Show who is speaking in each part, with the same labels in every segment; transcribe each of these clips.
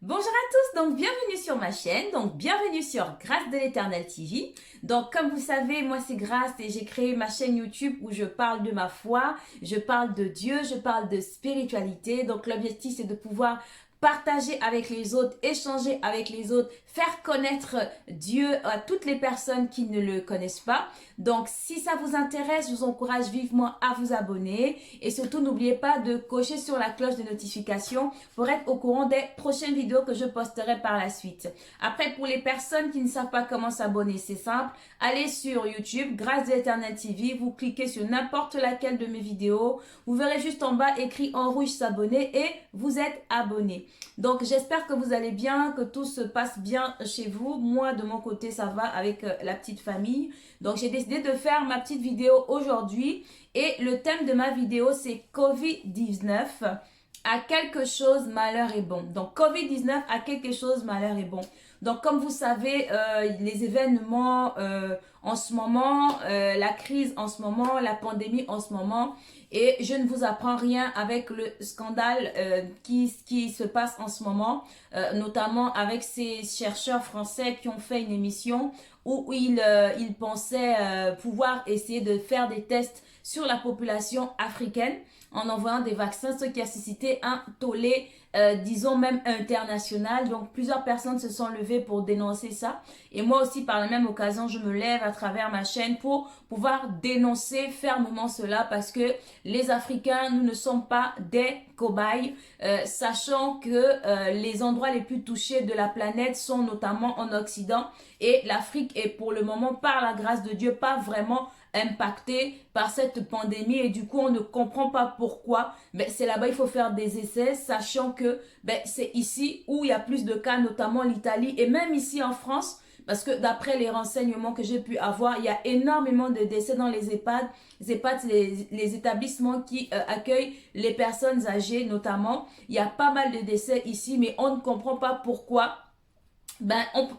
Speaker 1: Bonjour à tous, donc bienvenue sur ma chaîne, donc bienvenue sur Grâce de l'Éternel TV. Donc comme vous savez, moi c'est Grâce et j'ai créé ma chaîne YouTube où je parle de ma foi, je parle de Dieu, je parle de spiritualité. Donc l'objectif c'est de pouvoir partager avec les autres, échanger avec les autres, faire connaître Dieu à toutes les personnes qui ne le connaissent pas. Donc si ça vous intéresse, je vous encourage vivement à vous abonner et surtout n'oubliez pas de cocher sur la cloche de notification pour être au courant des prochaines vidéos que je posterai par la suite. Après, pour les personnes qui ne savent pas comment s'abonner, c'est simple. Allez sur YouTube, Grâce de l'Éternel TV, vous cliquez sur n'importe laquelle de mes vidéos. Vous verrez juste en bas écrit en rouge s'abonner et vous êtes abonné. Donc, j'espère que vous allez bien, que tout se passe bien chez vous. Moi, de mon côté, ça va avec la petite famille. Donc, j'ai décidé de faire ma petite vidéo aujourd'hui. Et le thème de ma vidéo, c'est COVID-19. À quelque chose, malheur est bon. Donc, COVID-19, à quelque chose, malheur est bon. Donc, comme vous savez, les événements en ce moment, la crise en ce moment, la pandémie en ce moment, et je ne vous apprends rien avec le scandale qui se passe en ce moment, notamment avec ces chercheurs français qui ont fait une émission où ils pensaient pouvoir essayer de faire des tests sur la population africaine en envoyant des vaccins, ce qui a suscité un tollé, disons même international. Donc plusieurs personnes se sont levées pour dénoncer ça. Et moi aussi, par la même occasion, je me lève à travers ma chaîne pour pouvoir dénoncer fermement cela parce que les Africains, nous ne sommes pas des cobayes, sachant que les endroits les plus touchés de la planète sont notamment en Occident et l'Afrique est pour le moment, par la grâce de Dieu, pas vraiment impacté par cette pandémie et du coup on ne comprend pas pourquoi. Mais c'est là-bas il faut faire des essais, sachant que c'est ici où il y a plus de cas, notamment l'Italie et même ici en France, parce que d'après les renseignements que j'ai pu avoir, il y a énormément de décès dans les EHPAD. Les EHPAD, c'est les établissements qui accueillent les personnes âgées notamment. Il y a pas mal de décès ici, mais on ne comprend pas pourquoi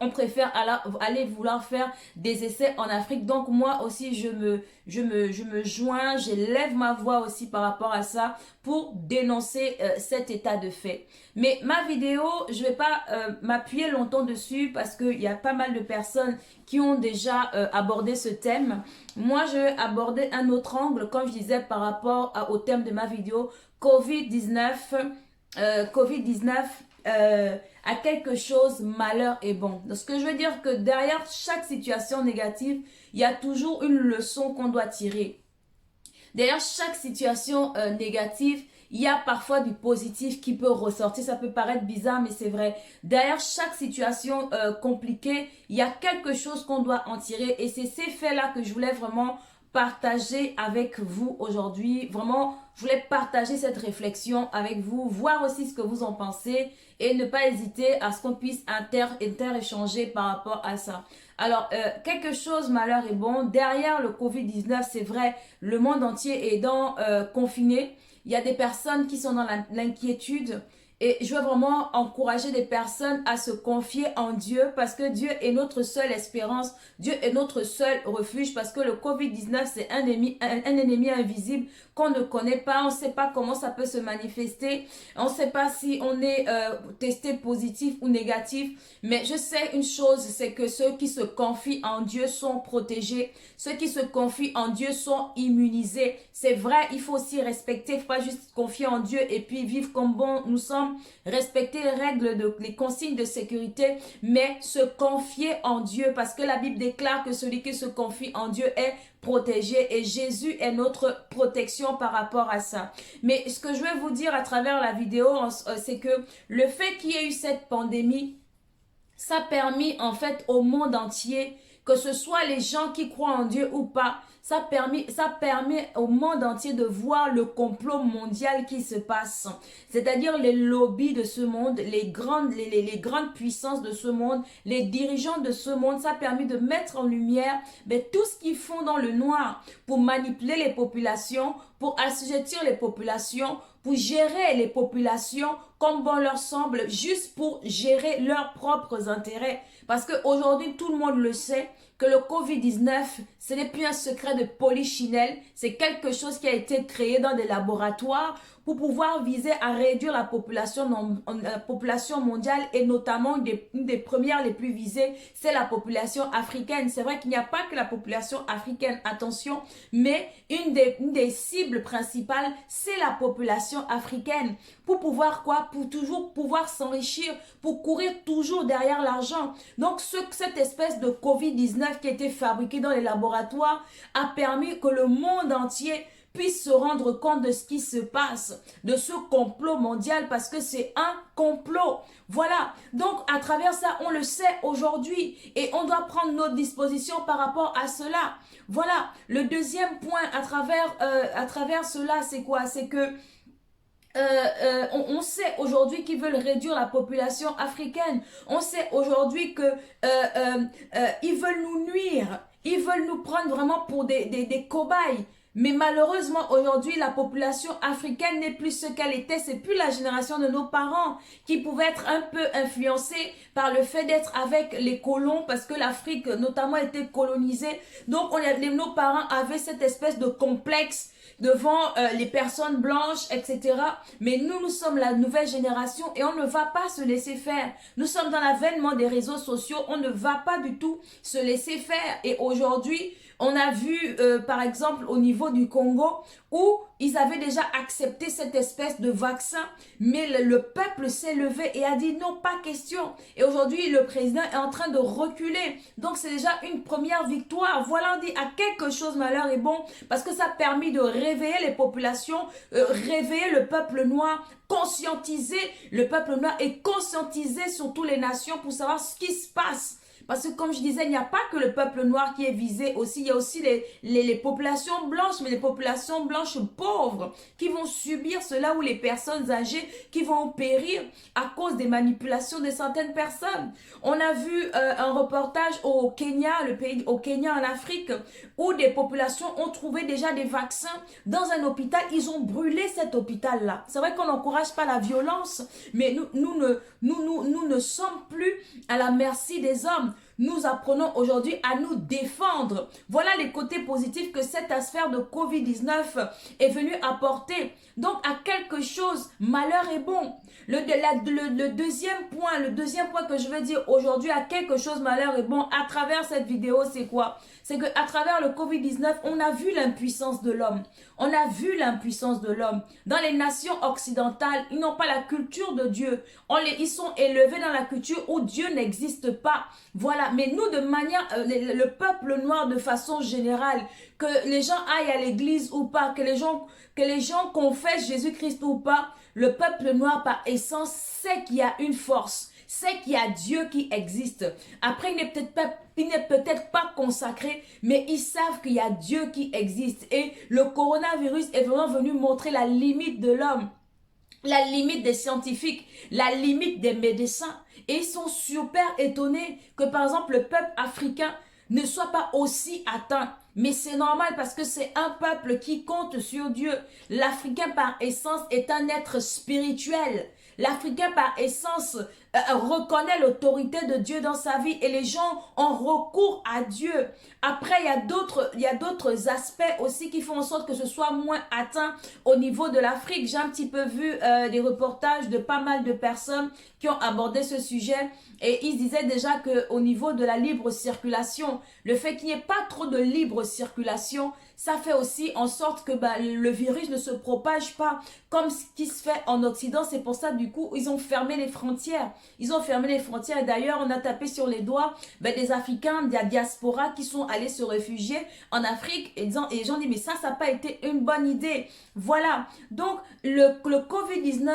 Speaker 1: on préfère aller vouloir faire des essais en Afrique. Donc moi aussi, je me joins, je lève ma voix aussi par rapport à ça pour dénoncer cet état de fait. Mais ma vidéo, je vais pas m'appuyer longtemps dessus parce qu'il y a pas mal de personnes qui ont déjà abordé ce thème. Moi, je vais aborder un autre angle, comme je disais, par rapport au thème de ma vidéo, COVID-19. COVID-19 à quelque chose, malheur est bon. Donc, ce que je veux dire que derrière chaque situation négative, il y a toujours une leçon qu'on doit tirer. Derrière chaque situation négative, il y a parfois du positif qui peut ressortir. Ça peut paraître bizarre, mais c'est vrai. Derrière chaque situation compliquée, il y a quelque chose qu'on doit en tirer. Et c'est ces faits-là que je voulais vraiment partager avec vous aujourd'hui. Vraiment, je voulais partager cette réflexion avec vous, voir aussi ce que vous en pensez et ne pas hésiter à ce qu'on puisse inter-échanger par rapport à ça. Alors, quelque chose, malheur est bon. Derrière le COVID-19, c'est vrai, le monde entier est confiné. Il y a des personnes qui sont dans l'inquiétude. Et je veux vraiment encourager des personnes à se confier en Dieu parce que Dieu est notre seule espérance. Dieu est notre seul refuge parce que le COVID-19, c'est un ennemi invisible qu'on ne connaît pas. On ne sait pas comment ça peut se manifester. On ne sait pas si on est testé positif ou négatif. Mais je sais une chose, c'est que ceux qui se confient en Dieu sont protégés. Ceux qui se confient en Dieu sont immunisés. C'est vrai, il faut aussi respecter. Il ne faut pas juste confier en Dieu et puis vivre comme bon nous sommes, respecter les règles, les consignes de sécurité, mais se confier en Dieu parce que la Bible déclare que celui qui se confie en Dieu est protégé et Jésus est notre protection par rapport à ça. Mais ce que je veux vous dire à travers la vidéo, c'est que le fait qu'il y ait eu cette pandémie, ça a permis en fait au monde entier, que ce soit les gens qui croient en Dieu ou pas, ça permet au monde entier de voir le complot mondial qui se passe. C'est-à-dire les lobbies de ce monde, les grandes puissances de ce monde, les dirigeants de ce monde. Ça a permis de mettre en lumière tout ce qu'ils font dans le noir pour manipuler les populations, pour assujettir les populations, pour gérer les populations comme bon leur semble, juste pour gérer leurs propres intérêts. Parce qu'aujourd'hui, tout le monde le sait, que le COVID-19, ce n'est plus un secret de polychinelle. C'est quelque chose qui a été créé dans des laboratoires pour pouvoir viser à réduire la population mondiale et notamment une des premières les plus visées, c'est la population africaine. C'est vrai qu'il n'y a pas que la population africaine, attention, mais une des cibles principales, c'est la population africaine. Pour pouvoir quoi? Pour toujours pouvoir s'enrichir, pour courir toujours derrière l'argent. Donc cette espèce de Covid-19 qui a été fabriquée dans les laboratoires a permis que le monde entier puisse se rendre compte de ce qui se passe, de ce complot mondial, parce que c'est un complot. Voilà, donc à travers ça, on le sait aujourd'hui et on doit prendre notre disposition par rapport à cela. Voilà, le deuxième point à travers cela, c'est quoi? C'est que on sait aujourd'hui qu'ils veulent réduire la population africaine. On sait aujourd'hui que ils veulent nous nuire. Ils veulent nous prendre vraiment pour des cobayes. Mais malheureusement, aujourd'hui, la population africaine n'est plus ce qu'elle était. C'est plus la génération de nos parents qui pouvaient être un peu influencés par le fait d'être avec les colons parce que l'Afrique, notamment, était colonisée. Donc, nos parents avaient cette espèce de complexe devant les personnes blanches, etc. Mais nous sommes la nouvelle génération et on ne va pas se laisser faire. Nous sommes dans l'avènement des réseaux sociaux. On ne va pas du tout se laisser faire. Et aujourd'hui, on a vu, par exemple, au niveau du Congo, où ils avaient déjà accepté cette espèce de vaccin, mais le peuple s'est levé et a dit non, pas question. Et aujourd'hui, le président est en train de reculer. Donc, c'est déjà une première victoire. Voilà, on dit à quelque chose, malheur est bon, parce que ça a permis de réveiller les populations, réveiller le peuple noir, conscientiser le peuple noir et conscientiser surtout les nations pour savoir ce qui se passe. Parce que comme je disais, il n'y a pas que le peuple noir qui est visé aussi, il y a aussi les populations blanches, mais les populations blanches pauvres qui vont subir cela ou les personnes âgées qui vont périr à cause des manipulations de certaines personnes. On a vu un reportage au Kenya, au Kenya en Afrique, où des populations ont trouvé déjà des vaccins dans un hôpital. Ils ont brûlé cet hôpital-là. C'est vrai qu'on n'encourage pas la violence, mais nous ne sommes plus à la merci des hommes. Nous apprenons aujourd'hui à nous défendre. Voilà les côtés positifs que cette affaire de Covid-19 est venue apporter. Donc, à quelque chose, malheur est bon. Le deuxième point que je veux dire aujourd'hui, à quelque chose, malheur est bon, à travers cette vidéo, c'est quoi? C'est qu'à travers le Covid-19, on a vu l'impuissance de l'homme. On a vu l'impuissance de l'homme. Dans les nations occidentales, ils n'ont pas la culture de Dieu. Ils sont élevés dans la culture où Dieu n'existe pas. Voilà. Mais nous, de manière, le peuple noir de façon générale, que les gens aillent à l'église ou pas, que les gens confessent Jésus-Christ ou pas, le peuple noir par essence sait qu'il y a une force, sait qu'il y a Dieu qui existe. Après, il n'est peut-être pas consacré, mais ils savent qu'il y a Dieu qui existe. Et le coronavirus est vraiment venu montrer la limite de l'homme, la limite des scientifiques, la limite des médecins. Et ils sont super étonnés que, par exemple, le peuple africain ne soit pas aussi atteint. Mais c'est normal parce que c'est un peuple qui compte sur Dieu. L'Africain par essence est un être spirituel. L'Africain par essence reconnaît l'autorité de Dieu dans sa vie et les gens ont recours à Dieu. Après, il y a d'autres aspects aussi qui font en sorte que ce soit moins atteint au niveau de l'Afrique. J'ai un petit peu vu des reportages de pas mal de personnes qui ont abordé ce sujet et ils disaient déjà qu'au niveau de la libre circulation, le fait qu'il n'y ait pas trop de libre circulation, ça fait aussi en sorte que le virus ne se propage pas comme ce qui se fait en Occident. C'est pour ça, du coup, ils ont fermé les frontières. Ils ont fermé les frontières et d'ailleurs, on a tapé sur les doigts des Africains, de la diaspora qui sont allés se réfugier en Afrique et les gens disent, mais ça n'a pas été une bonne idée. Voilà. Donc, le Covid-19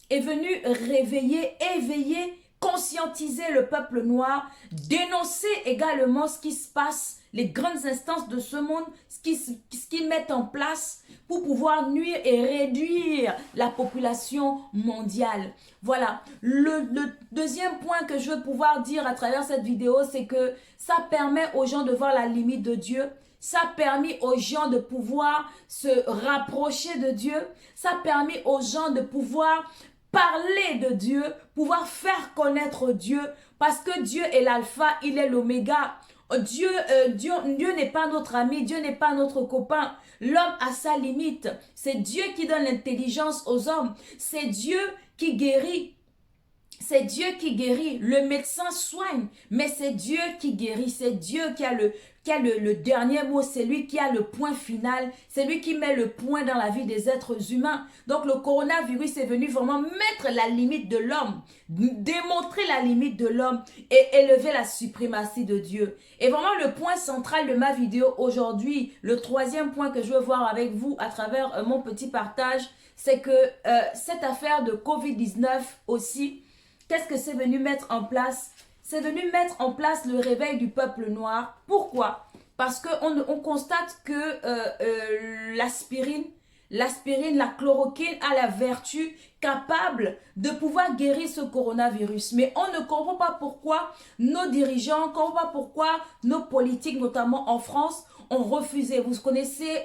Speaker 1: est venu réveiller, éveiller, conscientiser le peuple noir, dénoncer également ce qui se passe, les grandes instances de ce monde, ce qu'ils mettent en place pour pouvoir nuire et réduire la population mondiale. Voilà. Le deuxième point que je veux pouvoir dire à travers cette vidéo, c'est que ça permet aux gens de voir la limite de Dieu. Ça a permis aux gens de pouvoir se rapprocher de Dieu. Ça a permis aux gens de pouvoir parler de Dieu, pouvoir faire connaître Dieu, parce que Dieu est l'alpha, il est l'oméga. Dieu n'est pas notre ami, Dieu n'est pas notre copain. L'homme a sa limite. C'est Dieu qui donne l'intelligence aux hommes. C'est Dieu qui guérit. C'est Dieu qui guérit. Le médecin soigne, mais c'est Dieu qui guérit. C'est Dieu qui a le dernier mot. C'est lui qui a le point final. C'est lui qui met le point dans la vie des êtres humains. Donc le coronavirus est venu vraiment mettre la limite de l'homme, démontrer la limite de l'homme et élever la suprématie de Dieu. Et vraiment le point central de ma vidéo aujourd'hui, le troisième point que je veux voir avec vous à travers mon petit partage, c'est que cette affaire de Covid-19 aussi, qu'est-ce que c'est venu mettre en place? C'est venu mettre en place le réveil du peuple noir. Pourquoi? Parce qu'on constate que l'aspirine, la chloroquine a la vertu capable de pouvoir guérir ce coronavirus. Mais on ne comprend pas pourquoi nos dirigeants, on ne comprend pas pourquoi nos politiques, notamment en France, ont refusé. Vous connaissez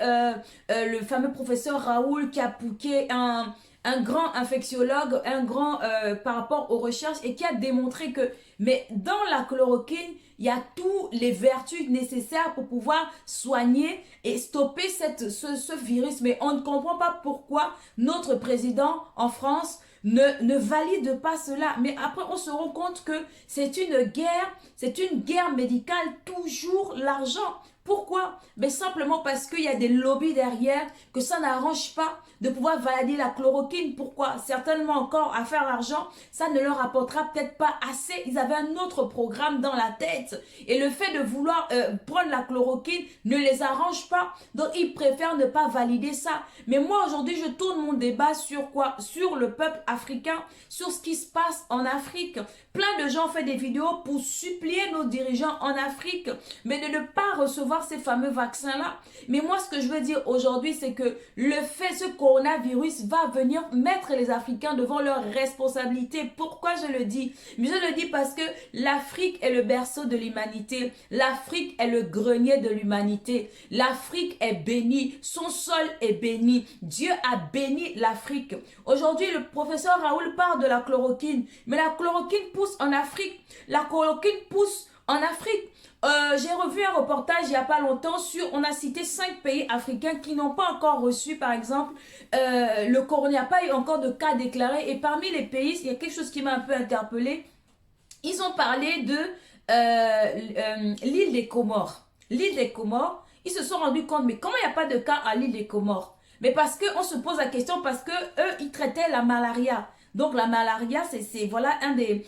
Speaker 1: le fameux professeur Raoul qui est un grand infectiologue, un grand par rapport aux recherches et qui a démontré que, mais dans la chloroquine, il y a toutes les vertus nécessaires pour pouvoir soigner et stopper ce virus. Mais on ne comprend pas pourquoi notre président en France ne valide pas cela. Mais après, on se rend compte que c'est une guerre médicale, toujours l'argent. Pourquoi? Mais simplement parce qu'il y a des lobbies derrière, que ça n'arrange pas de pouvoir valider la chloroquine. Pourquoi? Certainement encore à faire l'argent, ça ne leur rapportera peut-être pas assez. Ils avaient un autre programme dans la tête. Et le fait de vouloir prendre la chloroquine ne les arrange pas. Donc ils préfèrent ne pas valider ça. Mais moi aujourd'hui, je tourne mon débat sur quoi? Sur le peuple africain, sur ce qui se passe en Afrique. Plein de gens font des vidéos pour supplier nos dirigeants en Afrique, mais de ne pas recevoir ces fameux vaccins-là. Mais moi, ce que je veux dire aujourd'hui, c'est que ce coronavirus va venir mettre les Africains devant leurs responsabilités. Pourquoi je le dis? Mais je le dis parce que l'Afrique est le berceau de l'humanité. L'Afrique est le grenier de l'humanité. L'Afrique est bénie. Son sol est béni. Dieu a béni l'Afrique. Aujourd'hui, le professeur Raoul parle de la chloroquine. Mais la chloroquine pousse en Afrique. La chloroquine pousse en Afrique. J'ai revu un reportage il n'y a pas longtemps on a cité 5 pays africains qui n'ont pas encore reçu, par exemple, le corona. Il n'y a pas eu encore de cas déclarés. Et parmi les pays, il y a quelque chose qui m'a un peu interpellée. Ils ont parlé de l'île des Comores. L'île des Comores, ils se sont rendus compte, mais comment il n'y a pas de cas à l'île des Comores? Mais parce qu'on se pose la question, parce que eux, ils traitaient la malaria. Donc la malaria, c'est voilà un des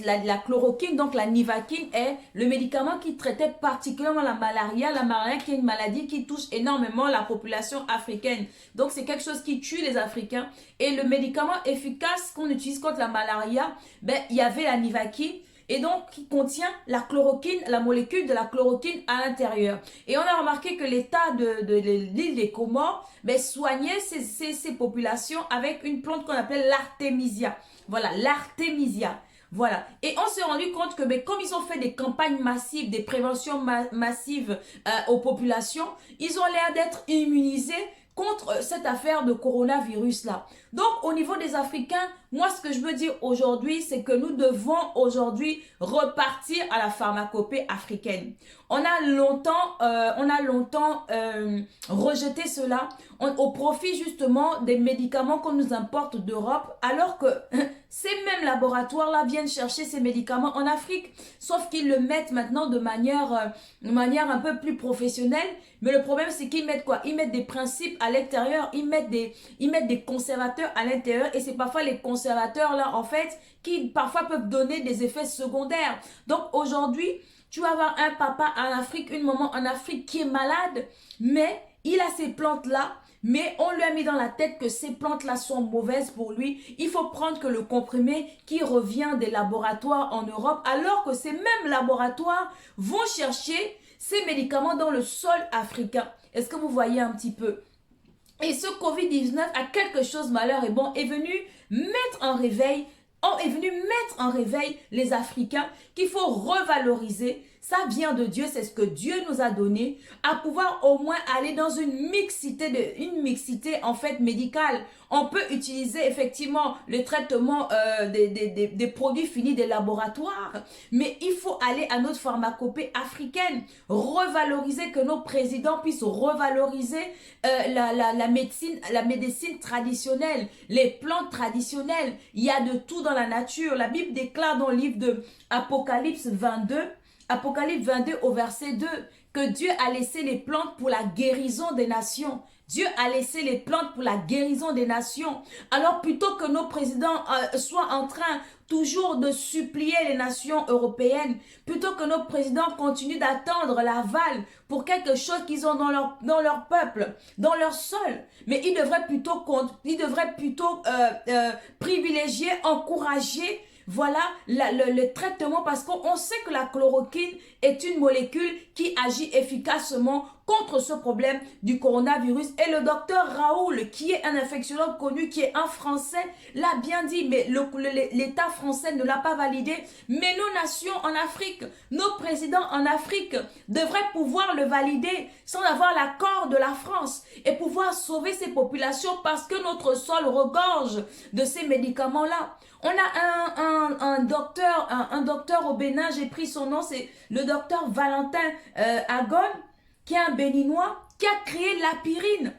Speaker 1: la chloroquine, donc la nivaquine est le médicament qui traitait particulièrement la malaria. La malaria qui est une maladie qui touche énormément la population africaine. Donc c'est quelque chose qui tue les Africains. Et le médicament efficace qu'on utilise contre la malaria, ben il y avait la nivaquine. Et donc, qui contient la chloroquine, la molécule de la chloroquine à l'intérieur. Et on a remarqué que l'État de l'île des Comores soignait ces populations avec une plante qu'on appelle l'artémisia. Voilà, l'artémisia. Voilà. Et on s'est rendu compte que comme ils ont fait des campagnes massives, des préventions massives aux populations, ils ont l'air d'être immunisés contre cette affaire de coronavirus là. Donc au niveau des Africains, moi ce que je veux dire aujourd'hui, c'est que nous devons aujourd'hui repartir à la pharmacopée africaine. On a longtemps rejeté cela au profit justement des médicaments qu'on nous importe d'Europe, alors que ces mêmes laboratoires-là viennent chercher ces médicaments en Afrique, sauf qu'ils le mettent maintenant de manière un peu plus professionnelle. Mais le problème, c'est qu'ils mettent quoi? Ils mettent des principes à l'extérieur, ils mettent des conservateurs à l'intérieur, et c'est parfois les conservateurs-là, en fait, qui parfois peuvent donner des effets secondaires. Donc aujourd'hui, tu vas avoir un papa en Afrique, une maman en Afrique qui est malade, mais il a ces plantes-là, mais on lui a mis dans la tête que ces plantes-là sont mauvaises pour lui. Il faut prendre que le comprimé qui revient des laboratoires en Europe, alors que ces mêmes laboratoires vont chercher ces médicaments dans le sol africain. Est-ce que vous voyez un petit peu? Et ce Covid-19 a quelque chose, malheur et bon, est venu mettre en réveil les Africains qu'il faut revaloriser. Ça vient de Dieu, c'est ce que Dieu nous a donné, à pouvoir au moins aller dans une mixité en fait médicale. On peut utiliser effectivement le traitement des produits finis des laboratoires, mais il faut aller à notre pharmacopée africaine, revaloriser, que nos présidents puissent revaloriser la médecine traditionnelle, les plantes traditionnelles. Il y a de tout dans la nature. La Bible déclare dans le livre de Apocalypse 22 au verset 2, que Dieu a laissé les plantes pour la guérison des nations. Dieu a laissé les plantes pour la guérison des nations. Alors plutôt que nos présidents soient en train toujours de supplier les nations européennes, plutôt que nos présidents continuent d'attendre l'aval pour quelque chose qu'ils ont dans leur peuple, dans leur sol, mais ils devraient plutôt privilégier, encourager, voilà le traitement, parce qu'on sait que la chloroquine est une molécule qui agit efficacement contre ce problème du coronavirus. Et le docteur Raoul, qui est un infectiologue connu, qui est un Français, l'a bien dit, mais l'État français ne l'a pas validé. Mais nos nations en Afrique, nos présidents en Afrique devraient pouvoir le valider sans avoir l'accord de la France et pouvoir sauver ces populations, parce que notre sol regorge de ces médicaments-là. On a un docteur au Bénin, j'ai pris son nom, c'est le docteur Valentin Agon, qui est un Béninois, qui a créé l'apirine.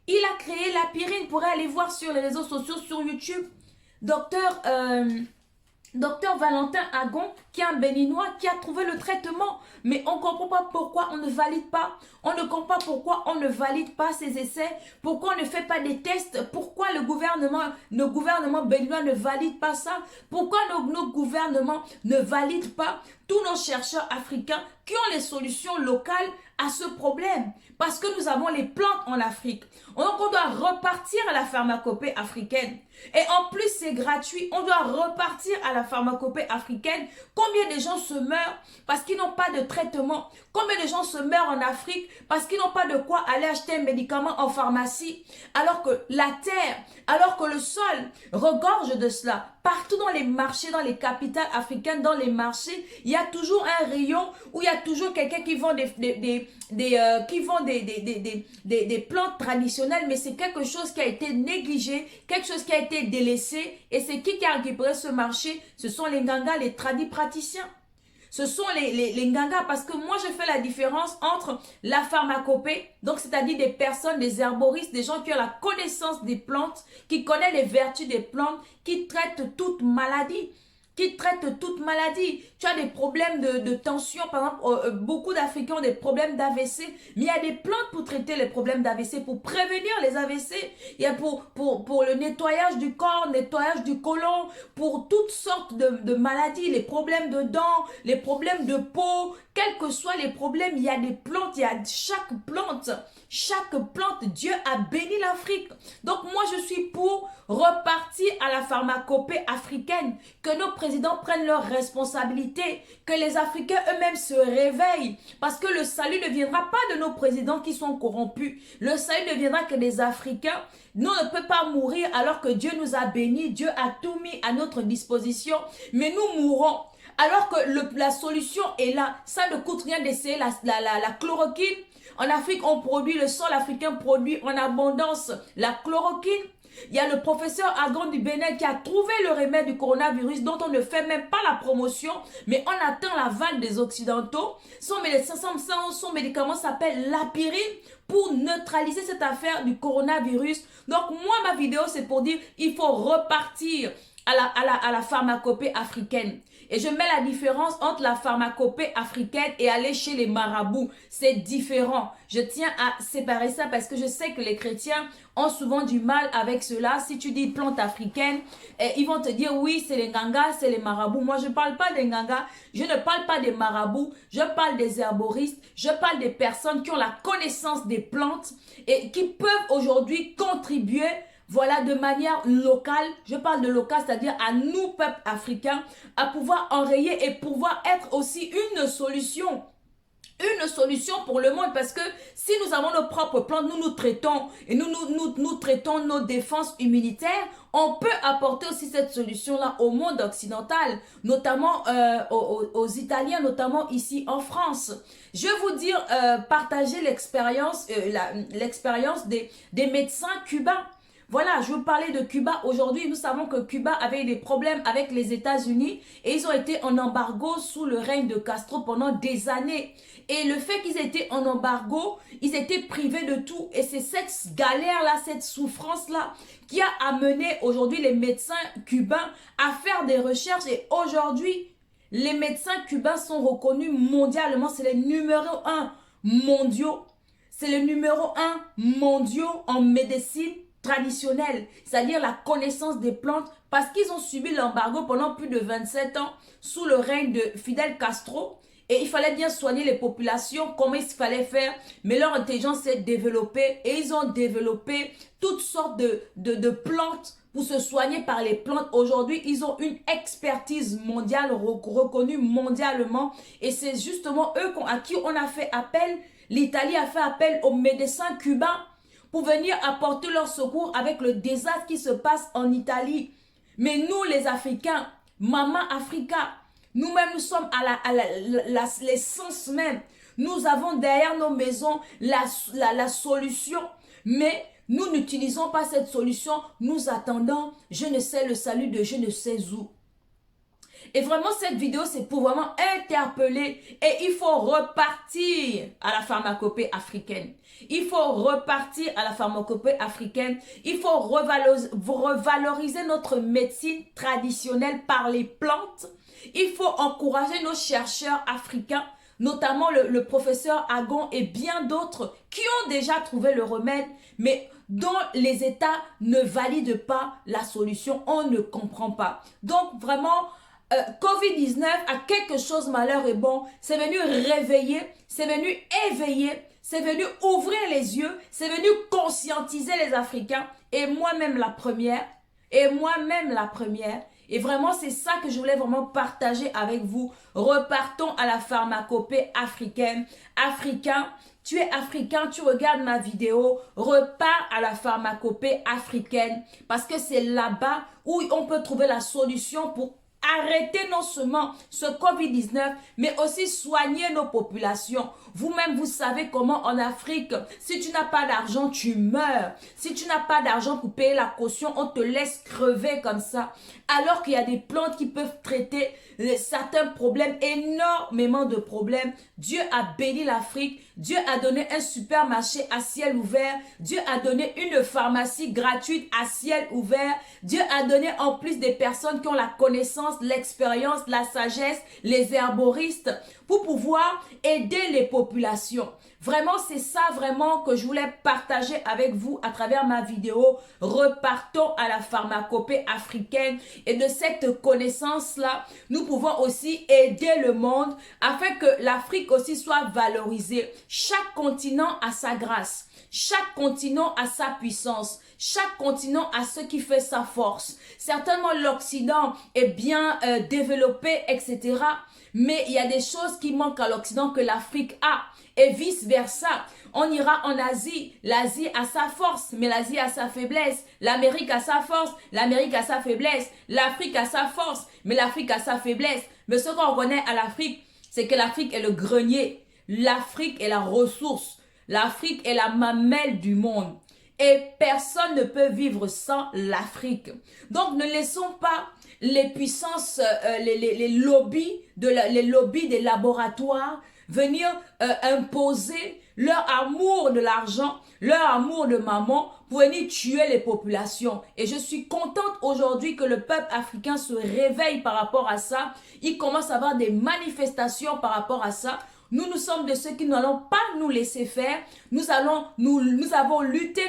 Speaker 1: Il a créé l'apirine, pour aller voir sur les réseaux sociaux, sur YouTube. Docteur Valentin Agon, qui est un Béninois, qui a trouvé le traitement. Mais on ne comprend pas pourquoi on ne valide pas. On ne comprend pas pourquoi on ne valide pas ces essais. Pourquoi on ne fait pas des tests. Pourquoi nos gouvernements béninois ne valident pas ça. Pourquoi nos gouvernements ne valident pas tous nos chercheurs africains qui ont les solutions locales à ce problème. Parce que nous avons les plantes en Afrique. Donc on doit repartir à la pharmacopée africaine. Et en plus c'est gratuit. On doit repartir à la pharmacopée africaine. Combien de gens se meurent parce qu'ils n'ont pas de traitement? Combien de gens se meurent en Afrique parce qu'ils n'ont pas de quoi aller acheter un médicament en pharmacie? Alors que la terre, alors que le sol regorge de cela. Partout dans les marchés, dans les capitales africaines, dans les marchés, il y a toujours un rayon où il y a toujours quelqu'un qui vend des plantes traditionnelles, mais c'est quelque chose qui a été négligé, quelque chose qui a été délaissé. Et c'est qui a récupéré ce marché? Ce sont les ngangas, les tradis praticiens. Ce sont les ngangas, parce que moi je fais la différence entre la pharmacopée, donc c'est-à-dire des personnes, des herboristes, des gens qui ont la connaissance des plantes, qui connaissent les vertus des plantes, qui traitent toute maladie. Tu as des problèmes de tension, par exemple, beaucoup d'Africains ont des problèmes d'AVC, mais il y a des plantes pour traiter les problèmes d'AVC, pour prévenir les AVC, il y a pour le nettoyage du corps, nettoyage du côlon, pour toutes sortes de maladies, les problèmes de dents, les problèmes de peau, quels que soient les problèmes, il y a des plantes, il y a chaque plante, Dieu a béni l'Afrique. Donc moi je suis pour repartir à la pharmacopée africaine, que nos présidents prennent leurs responsabilités, que les Africains eux-mêmes se réveillent, parce que le salut ne viendra pas de nos présidents qui sont corrompus. Le salut ne viendra que des Africains. Nous ne peut pas mourir alors que Dieu nous a bénis, Dieu a tout mis à notre disposition, mais nous mourrons. Alors que la solution est là. Ça ne coûte rien d'essayer la chloroquine. En Afrique, on produit, le sol africain produit en abondance la chloroquine. Il y a le professeur Agon du Bénin qui a trouvé le remède du coronavirus dont on ne fait même pas la promotion, mais on attend l'aval des Occidentaux. Son médicament s'appelle l'apirine pour neutraliser cette affaire du coronavirus. Donc moi, ma vidéo, c'est pour dire il faut repartir à la pharmacopée africaine. Et je mets la différence entre la pharmacopée africaine et aller chez les marabouts. C'est différent. Je tiens à séparer ça parce que je sais que les chrétiens ont souvent du mal avec cela. Si tu dis plante africaine, ils vont te dire oui, c'est les ngangas, c'est les marabouts. Moi, je ne parle pas des ngangas, je ne parle pas des marabouts, je parle des herboristes, je parle des personnes qui ont la connaissance des plantes et qui peuvent aujourd'hui contribuer, voilà, de manière locale, je parle de local, c'est-à-dire à nous, peuple africain, à pouvoir enrayer et pouvoir être aussi une solution une solution pour le monde, parce que si nous avons nos propres plans, nous traitons et nous traitons nos défenses immunitaires, on peut apporter aussi cette solution-là au monde occidental, notamment aux Italiens, notamment ici en France. Je vais vous dire, partager l'expérience des médecins cubains. Voilà, je vous parlais de Cuba. Aujourd'hui, nous savons que Cuba avait des problèmes avec les États-Unis et ils ont été en embargo sous le règne de Castro pendant des années. Et le fait qu'ils étaient en embargo, ils étaient privés de tout. Et c'est cette galère-là, cette souffrance-là qui a amené aujourd'hui les médecins cubains à faire des recherches. Et aujourd'hui, les médecins cubains sont reconnus mondialement. C'est les numéro 1 mondiaux. C'est le numéro 1 mondiaux en médecine traditionnelle, c'est-à-dire la connaissance des plantes, parce qu'ils ont subi l'embargo pendant plus de 27 ans sous le règne de Fidel Castro. Et il fallait bien soigner les populations, comment il fallait faire. Mais leur intelligence s'est développée et ils ont développé toutes sortes de plantes pour se soigner par les plantes. Aujourd'hui, ils ont une expertise mondiale reconnue mondialement. Et c'est justement eux à qui on a fait appel. L'Italie a fait appel aux médecins cubains pour venir apporter leur secours avec le désastre qui se passe en Italie. Mais nous, les Africains, Maman Africa, nous-mêmes, nous sommes à l'essence même. Nous avons derrière nos maisons la solution, mais nous n'utilisons pas cette solution. Nous attendons, je ne sais, le salut de je ne sais où. Et vraiment, cette vidéo, c'est pour vraiment interpeller. Et il faut repartir à la pharmacopée africaine. Il faut repartir à la pharmacopée africaine. Il faut revaloriser notre médecine traditionnelle par les plantes. Il faut encourager nos chercheurs africains, notamment le professeur Agon et bien d'autres qui ont déjà trouvé le remède, mais dont les États ne valident pas la solution. On ne comprend pas. Donc, vraiment, Covid-19 a quelque chose, malheur et bon, c'est venu réveiller, c'est venu éveiller, c'est venu ouvrir les yeux, c'est venu conscientiser les Africains, et moi-même la première, et vraiment c'est ça que je voulais vraiment partager avec vous. Repartons à la pharmacopée africaine. Africain, tu es africain, tu regardes ma vidéo, repars à la pharmacopée africaine, parce que c'est là-bas où on peut trouver la solution pour arrêter non seulement ce Covid-19, mais aussi soigner nos populations. Vous-même, vous savez comment en Afrique, si tu n'as pas d'argent, tu meurs. Si tu n'as pas d'argent pour payer la caution, on te laisse crever comme ça. Alors qu'il y a des plantes qui peuvent traiter certains problèmes, énormément de problèmes. Dieu a béni l'Afrique. Dieu a donné un supermarché à ciel ouvert. Dieu a donné une pharmacie gratuite à ciel ouvert. Dieu a donné en plus des personnes qui ont la connaissance, l'expérience, la sagesse, les herboristes pour pouvoir aider les populations. Vraiment, c'est ça vraiment que je voulais partager avec vous à travers ma vidéo. Repartons à la pharmacopée africaine et de cette connaissance-là, nous pouvons aussi aider le monde afin que l'Afrique aussi soit valorisée. Chaque continent a sa grâce. Chaque continent a sa puissance. Chaque continent a ce qui fait sa force. Certainement, l'Occident est bien développé, etc. Mais il y a des choses qui manquent à l'Occident que l'Afrique a. Et vice-versa. On ira en Asie. L'Asie a sa force, mais l'Asie a sa faiblesse. L'Amérique a sa force, l'Amérique a sa faiblesse. L'Afrique a sa force, mais l'Afrique a sa faiblesse. Mais ce qu'on reconnaît à l'Afrique, c'est que l'Afrique est le grenier. L'Afrique est la ressource. L'Afrique est la mamelle du monde. Et personne ne peut vivre sans l'Afrique. Donc, ne laissons pas les puissances, les lobbies des laboratoires venir imposer leur amour de l'argent, leur amour de maman pour venir tuer les populations. Et je suis contente aujourd'hui que le peuple africain se réveille par rapport à ça. Il commence à avoir des manifestations par rapport à ça. Nous sommes de ceux qui n'allons pas nous laisser faire. Nous avons lutté,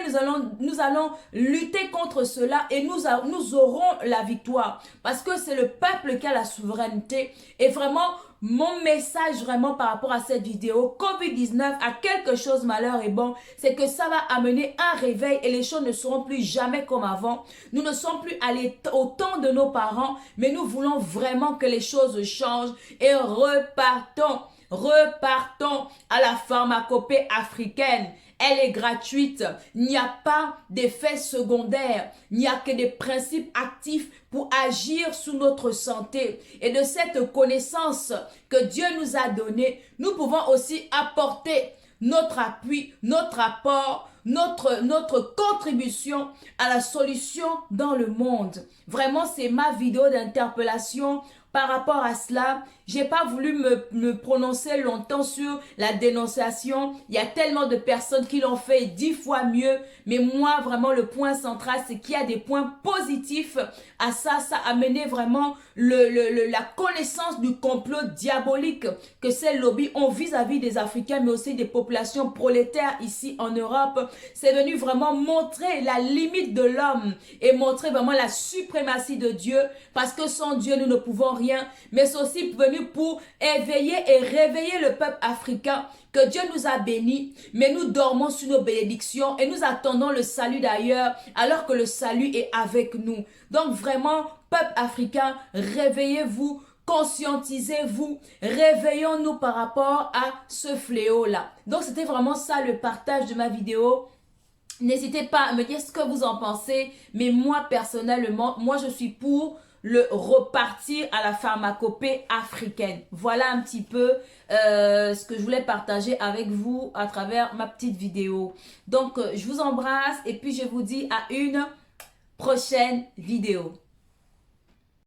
Speaker 1: nous allons lutter contre cela et nous aurons la victoire. Parce que c'est le peuple qui a la souveraineté. Et vraiment, mon message vraiment par rapport à cette vidéo, Covid-19 a quelque chose, malheur et bon, c'est que ça va amener un réveil et les choses ne seront plus jamais comme avant. Nous ne sommes plus allés au temps de nos parents, mais nous voulons vraiment que les choses changent et repartons Repartons à la pharmacopée africaine. Elle est gratuite. Il n'y a pas d'effets secondaires. Il n'y a que des principes actifs pour agir sur notre santé. Et de cette connaissance que Dieu nous a donnée, nous pouvons aussi apporter notre appui, notre apport, notre contribution à la solution dans le monde. Vraiment, c'est ma vidéo d'interpellation par rapport à cela. J'ai pas voulu me prononcer longtemps sur la dénonciation. Il y a tellement de personnes qui l'ont fait 10 fois mieux. Mais moi, vraiment, le point central, c'est qu'il y a des points positifs à ça. Ça a amené vraiment la connaissance du complot diabolique que ces lobbies ont vis-à-vis des Africains, mais aussi des populations prolétaires ici en Europe. C'est venu vraiment montrer la limite de l'homme et montrer vraiment la suprématie de Dieu, parce que sans Dieu, nous ne pouvons rien. Mais c'est aussi venu pour éveiller et réveiller le peuple africain, que Dieu nous a bénis, mais nous dormons sur nos bénédictions et nous attendons le salut d'ailleurs, alors que le salut est avec nous. Donc vraiment, peuple africain, réveillez-vous, conscientisez-vous, réveillons-nous par rapport à ce fléau-là. Donc c'était vraiment ça le partage de ma vidéo. N'hésitez pas à me dire ce que vous en pensez, mais moi personnellement, moi je suis pour le repartir à la pharmacopée africaine. Voilà un petit peu ce que je voulais partager avec vous à travers ma petite vidéo. Donc, je vous embrasse et puis je vous dis à une prochaine vidéo.